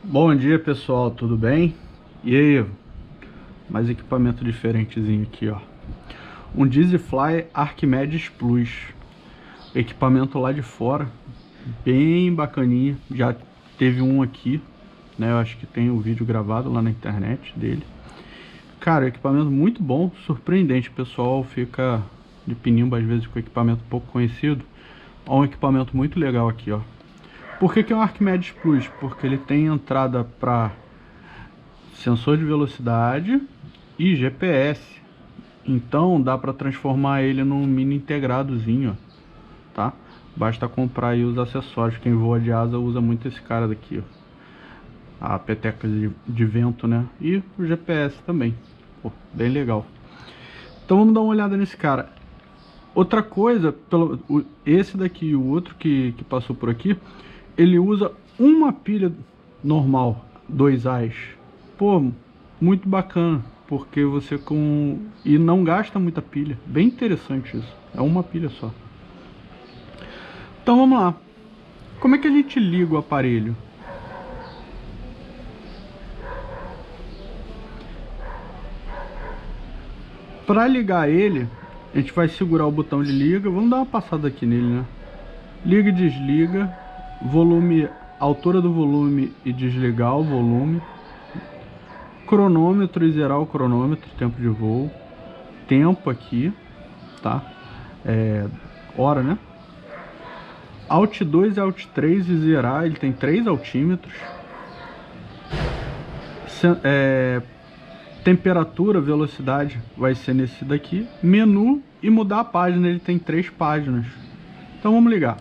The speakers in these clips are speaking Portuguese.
Bom dia pessoal, tudo bem? E aí, mais equipamento diferentezinho aqui, ó. Um Dizzyfly Archimedes Plus. Equipamento lá de fora, bem bacaninha. Já teve um aqui, né? Eu acho que tem um vídeo gravado lá na internet dele. Cara, equipamento muito bom, surpreendente. O pessoal fica de pinimba às vezes com equipamento pouco conhecido. Ó, um equipamento muito legal aqui, ó. Por que é um Archimedes Plus? Porque ele tem entrada para sensor de velocidade e GPS. Então dá para transformar ele num mini integradozinho, ó, tá? Basta comprar aí os acessórios. Quem voa de asa usa muito esse cara daqui, ó. A peteca de vento, né? E o GPS também. Pô, bem legal. Então vamos dar uma olhada nesse cara. Outra coisa, esse daqui e o outro que passou por aqui, ele usa uma pilha normal, 2 ás. Pô, muito bacana, porque você com... E não gasta muita pilha. Bem interessante isso. É uma pilha só. Então vamos lá. Como é que a gente liga o aparelho? Para ligar ele, a gente vai segurar o botão de liga. Vamos dar uma passada aqui nele, né? Liga e desliga. Volume, altura do volume e desligar o volume. Cronômetro e zerar o cronômetro, tempo de voo. Tempo aqui, tá? Hora, né? Alt 2 e Alt 3 e zerar, ele tem 3 altímetros. Temperatura, velocidade vai ser nesse daqui. Menu e mudar a página, ele tem 3 páginas. Então vamos ligar.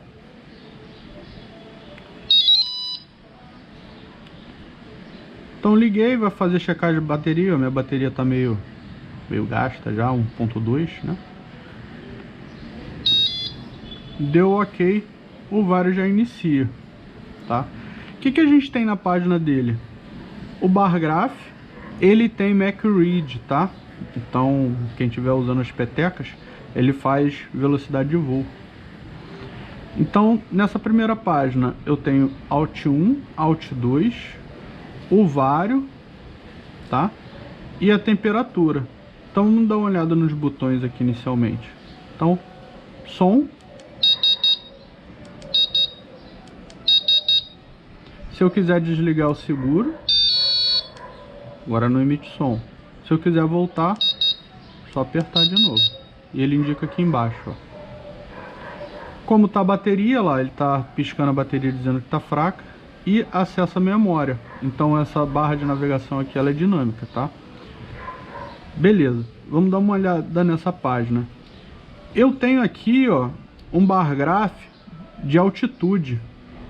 Então liguei, vai fazer checagem de bateria. Minha bateria tá meio gasta já, 1.2, né? Deu ok, o Vario já inicia, tá? O que a gente tem na página dele? O bar graph, ele tem MacRead, tá? Então, quem estiver usando as petecas, ele faz velocidade de voo. Então, nessa primeira página, eu tenho Alt 1, Alt 2, o Vario, tá? E a temperatura. Então, vamos dar uma olhada nos botões aqui inicialmente. Então, som. Se eu quiser desligar o seguro, agora não emite som. Se eu quiser voltar, só apertar de novo. E ele indica aqui embaixo, ó. Como tá a bateria lá, ele tá piscando a bateria dizendo que tá fraca. E acessa a memória. Então essa barra de navegação aqui, ela é dinâmica, tá? Beleza, vamos dar uma olhada nessa página. Eu tenho aqui, ó, um bar graph de altitude.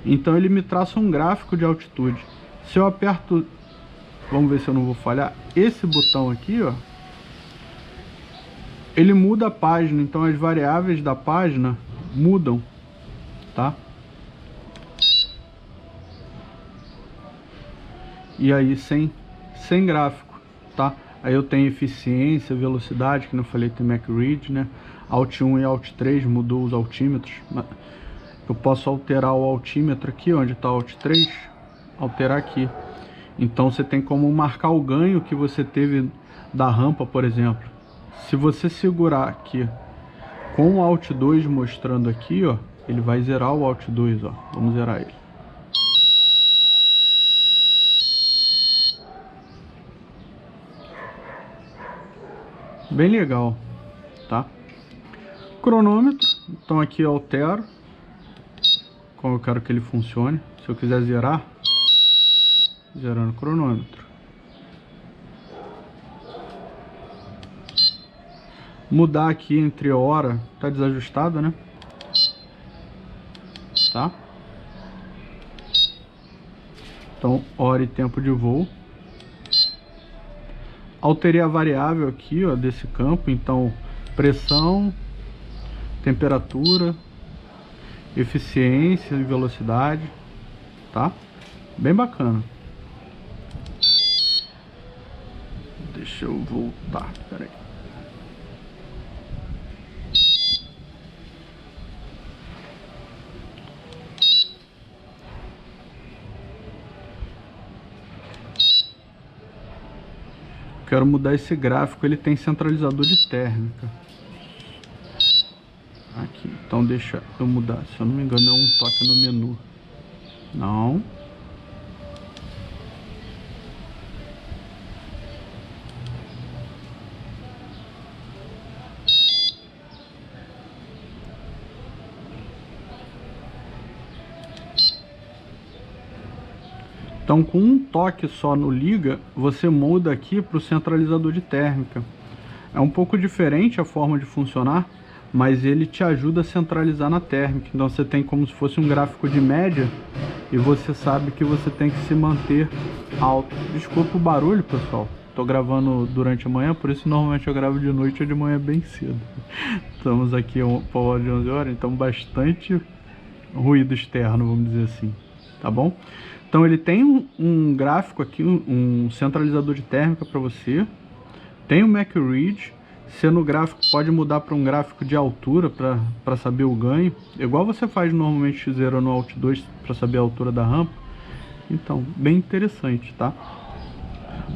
Então ele me traça um gráfico de altitude. Se eu aperto, vamos ver se eu não vou falhar, esse botão aqui, ó, ele muda a página, então as variáveis da página mudam, tá? E aí sem gráfico, tá? Aí eu tenho eficiência, velocidade, que não falei, tem MacRead, né? Alt 1 e Alt 3 mudou os altímetros. Eu posso alterar o altímetro aqui, onde está Alt 3, alterar aqui. Então você tem como marcar o ganho que você teve da rampa, por exemplo. Se você segurar aqui com o Alt 2 mostrando aqui, ó, ele vai zerar o Alt 2, ó. Vamos zerar ele. Bem legal, tá? Cronômetro, então aqui eu altero como eu quero que ele funcione. Se eu quiser zerar, zerando o cronômetro. Mudar aqui entre hora, tá desajustado, né? Tá? Então, hora e tempo de voo. Alterei a variável aqui, ó, desse campo. Então, pressão, temperatura, eficiência e velocidade, tá? Bem bacana. Deixa eu voltar, peraí. Quero mudar esse gráfico, ele tem centralizador de térmica. Aqui, então deixa eu mudar. Se eu não me engano é um toque no menu. Não. Então, com um toque só no liga, você muda aqui para o centralizador de térmica. É um pouco diferente a forma de funcionar, mas ele te ajuda a centralizar na térmica. Então você tem como se fosse um gráfico de média e você sabe que você tem que se manter alto. Desculpa o barulho, pessoal. Estou gravando durante a manhã, por isso normalmente eu gravo de noite ou de manhã bem cedo. Estamos aqui por volta de 11 horas, então bastante ruído externo, vamos dizer assim. Tá bom? Então ele tem um gráfico aqui, um centralizador de térmica para você. Tem o Mac Read. Você no gráfico pode mudar para um gráfico de altura para saber o ganho. Igual você faz normalmente X0 no Alt 2 para saber a altura da rampa. Então, bem interessante, tá?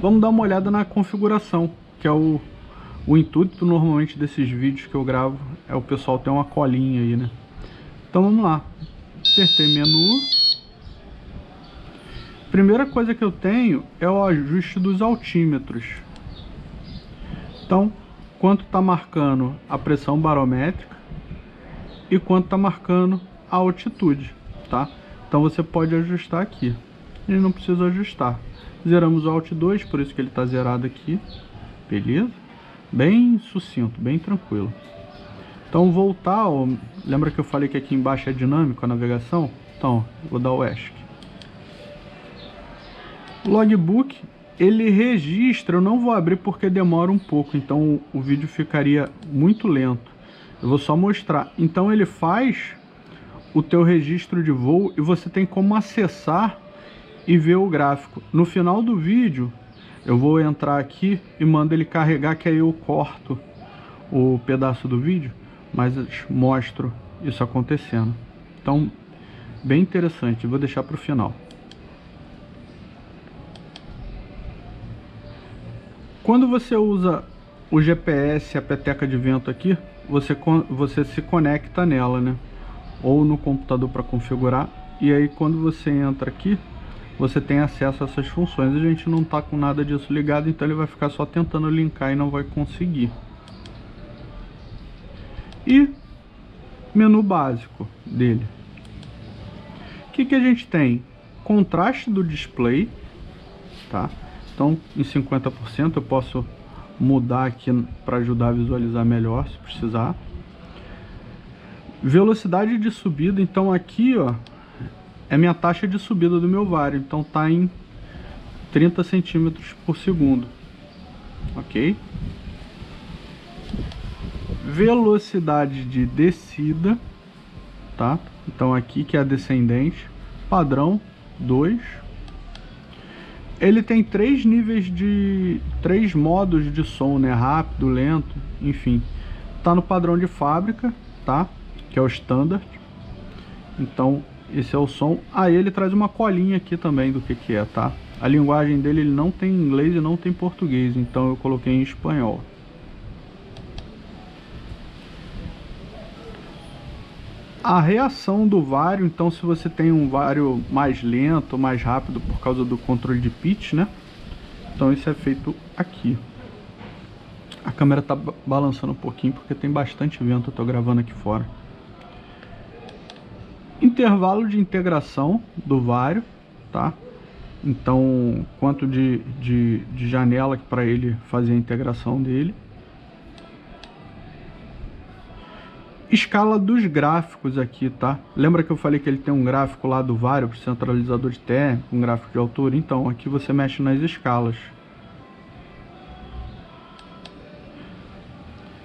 Vamos dar uma olhada na configuração, que é o intuito normalmente desses vídeos que eu gravo. É o pessoal ter uma colinha aí, né? Então vamos lá. Apertei menu. Primeira coisa que eu tenho é o ajuste dos altímetros. Então, quanto está marcando a pressão barométrica e quanto está marcando a altitude, tá? Então você pode ajustar aqui. E não precisa ajustar. Zeramos o Alt 2, por isso que ele está zerado aqui. Beleza? Bem sucinto, bem tranquilo. Então voltar, ó, lembra que eu falei que aqui embaixo é dinâmico a navegação? Então, vou dar o ESC. Logbook, ele registra, eu não vou abrir porque demora um pouco, então o vídeo ficaria muito lento. Eu vou só mostrar. Então ele faz o teu registro de voo e você tem como acessar e ver o gráfico. No final do vídeo, eu vou entrar aqui e mando ele carregar, que aí eu corto o pedaço do vídeo, mas mostro isso acontecendo. Então, bem interessante, vou deixar para o final. Quando você usa o GPS, a peteca de vento aqui, você se conecta nela, né? Ou no computador para configurar. E aí quando você entra aqui, você tem acesso a essas funções. A gente não tá com nada disso ligado, então ele vai ficar só tentando linkar e não vai conseguir. E menu básico dele. O que a gente tem? Contraste do display, tá? Então, em 50% eu posso mudar aqui para ajudar a visualizar melhor, se precisar. Velocidade de subida, então aqui, ó, é minha taxa de subida do meu Vario, então tá em 30 centímetros por segundo, ok? Velocidade de descida, tá? Então aqui que é a descendente, padrão 2. Ele tem três modos de som, né? Rápido, lento, enfim. Tá no padrão de fábrica, tá? Que é o standard. Então, esse é o som. Aí ele traz uma colinha aqui também do que é, tá? A linguagem dele, ele não tem inglês e não tem português, então eu coloquei em espanhol. A reação do Vario, então se você tem um Vario mais lento, mais rápido por causa do controle de pitch, né? Então isso é feito aqui. A câmera tá balançando um pouquinho porque tem bastante vento, eu tô gravando aqui fora. Intervalo de integração do Vario, tá? Então, quanto de janela para ele fazer a integração dele. Escala dos gráficos aqui, tá? Lembra que eu falei que ele tem um gráfico lá do Vario, pro centralizador de térmica, um gráfico de altura? Então, aqui você mexe nas escalas.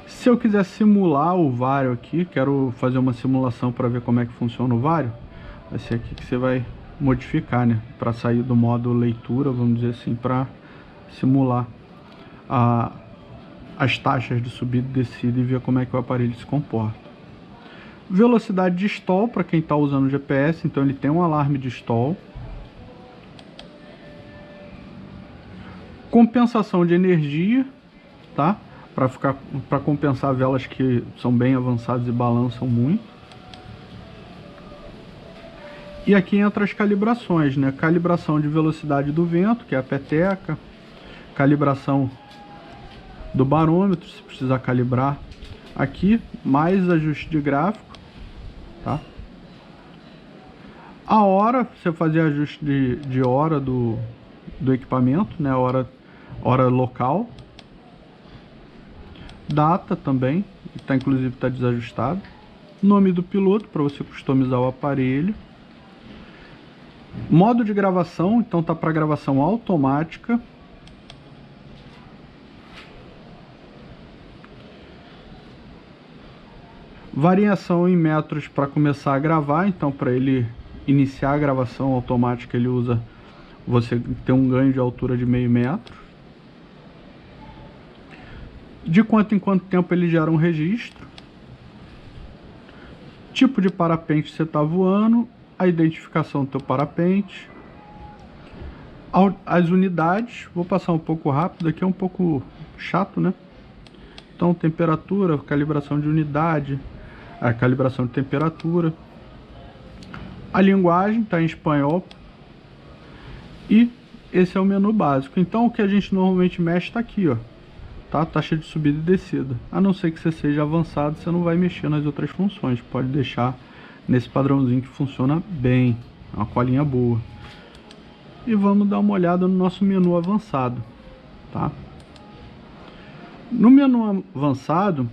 Se eu quiser simular o Vario aqui, quero fazer uma simulação para ver como é que funciona o Vario, vai ser aqui que você vai modificar, né? Para sair do modo leitura, vamos dizer assim, para simular as taxas de subida e descida e ver como é que o aparelho se comporta. Velocidade de stall para quem está usando o GPS, então ele tem um alarme de stall. Compensação de energia, tá? Para compensar velas que são bem avançadas e balançam muito. E aqui entra as calibrações, né? Calibração de velocidade do vento, que é a peteca. Calibração do barômetro, se precisar calibrar. Aqui, mais ajuste de gráfico, tá? A hora, você fazer ajuste de hora do equipamento, né? Hora local. Data também, inclusive está desajustado. Nome do piloto, para você customizar o aparelho. Modo de gravação, então tá para gravação automática. Variação em metros para começar a gravar, então para ele iniciar a gravação automática ele usa, você tem um ganho de altura de meio metro. De quanto em quanto tempo ele gera um registro. Tipo de parapente você está voando, a identificação do teu parapente. As unidades, vou passar um pouco rápido, aqui é um pouco chato, né? Então temperatura, calibração de unidade, a calibração de temperatura. A linguagem está em espanhol. E esse é o menu básico. Então o que a gente normalmente mexe está aqui, ó. Tá? Taxa de subida e descida. A não ser que você seja avançado, você não vai mexer nas outras funções. Pode deixar nesse padrãozinho que funciona bem. Uma colinha boa. E vamos dar uma olhada no nosso menu avançado. Tá? No menu avançado,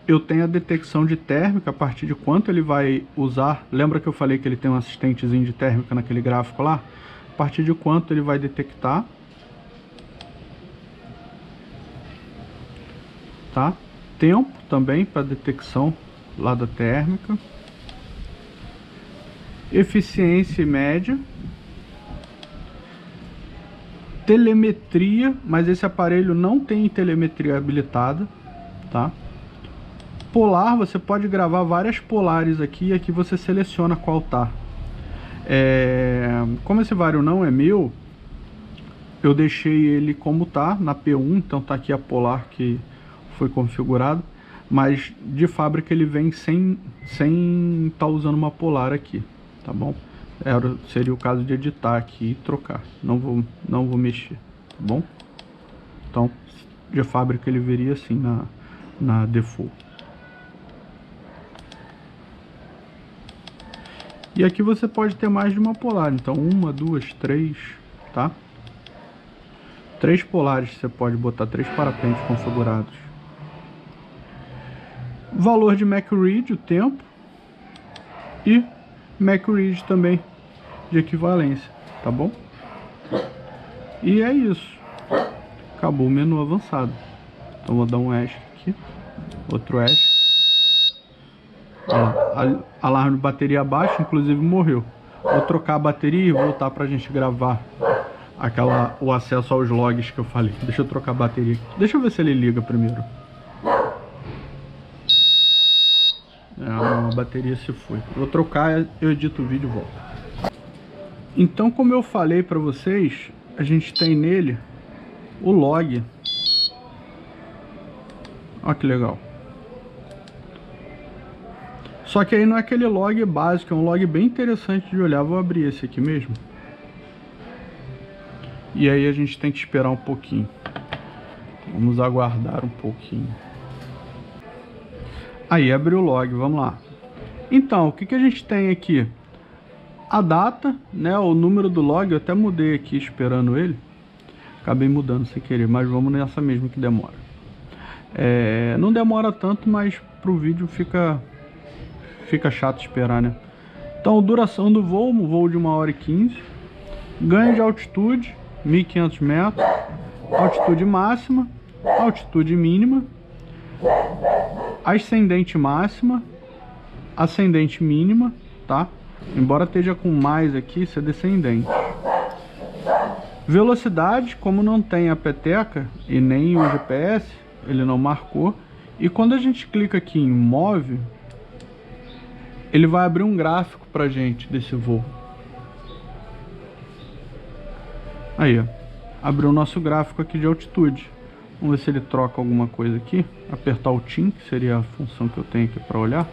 eu tenho a detecção de térmica, a partir de quanto ele vai usar. Lembra que eu falei que ele tem um assistentezinho de térmica naquele gráfico lá? A partir de quanto ele vai detectar. Tá? Tempo também para detecção lá da térmica. Eficiência média. Telemetria, mas esse aparelho não tem telemetria habilitada, tá? Polar, você pode gravar várias polares aqui, e aqui você seleciona qual tá. Como esse vário não é meu, eu deixei ele como tá, na P1, então tá aqui a polar que foi configurado, mas de fábrica ele vem sem tá usando uma polar aqui, tá bom? Seria o caso de editar aqui e trocar, não vou mexer, tá bom? Então, de fábrica ele viria assim na default. E aqui você pode ter mais de uma polar, então 1, 2, 3, tá? 3 polares, você pode botar 3 parapentes configurados. Valor de MacRead, o tempo. E MacRead também, de equivalência, tá bom? E é isso. Acabou o menu avançado. Então vou dar um ESC aqui. Outro ESC. Ó, alarme de bateria baixa, inclusive morreu. Vou trocar a bateria e voltar pra gente gravar o acesso aos logs que eu falei. Deixa eu trocar a bateria aqui. Deixa eu ver se ele liga primeiro. A bateria se foi. Vou trocar, eu edito o vídeo e volto. Então, como eu falei pra vocês, a gente tem nele o log. Olha que legal. Só que aí não é aquele log básico, é um log bem interessante de olhar. Vou abrir esse aqui mesmo. E aí a gente tem que esperar um pouquinho. Vamos aguardar um pouquinho. Aí abriu o log, vamos lá. Então, o que a gente tem aqui? A data, né, o número do log, eu até mudei aqui esperando ele. Acabei mudando sem querer, mas vamos nessa mesmo que demora. Não demora tanto, mas pro vídeo fica chato esperar, né? Então, duração do voo, um voo de 1h15. Ganho de altitude, 1.500 metros. Altitude máxima, altitude mínima. Ascendente máxima, ascendente mínima, tá? Embora esteja com mais aqui, isso é descendente. Velocidade, como não tem a peteca e nem o GPS, ele não marcou. E quando a gente clica aqui em move, ele vai abrir um gráfico pra gente desse voo. Aí, ó. abrir o nosso gráfico aqui de altitude. Vamos ver se ele troca alguma coisa aqui. Apertar o TIM, que seria a função que eu tenho aqui para olhar.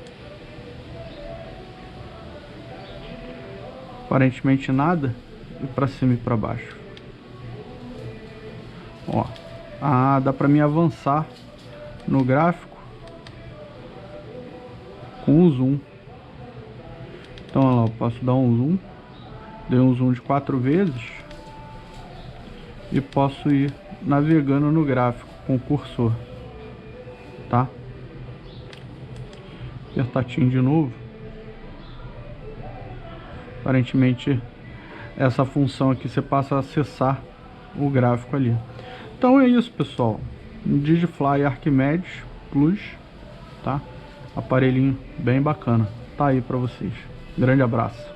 Aparentemente nada. E para cima e para baixo. Ó. Ah, dá para mim avançar no gráfico com o zoom. Então, olha lá, eu posso dar um zoom. Dei um zoom de 4 vezes. E posso ir navegando no gráfico com o cursor. Tá? Apertar TIM de novo. Aparentemente, essa função aqui você passa a acessar o gráfico ali. Então é isso, pessoal. DJI Arquimedes Plus, tá? Aparelhinho bem bacana. Tá aí para vocês. Grande abraço.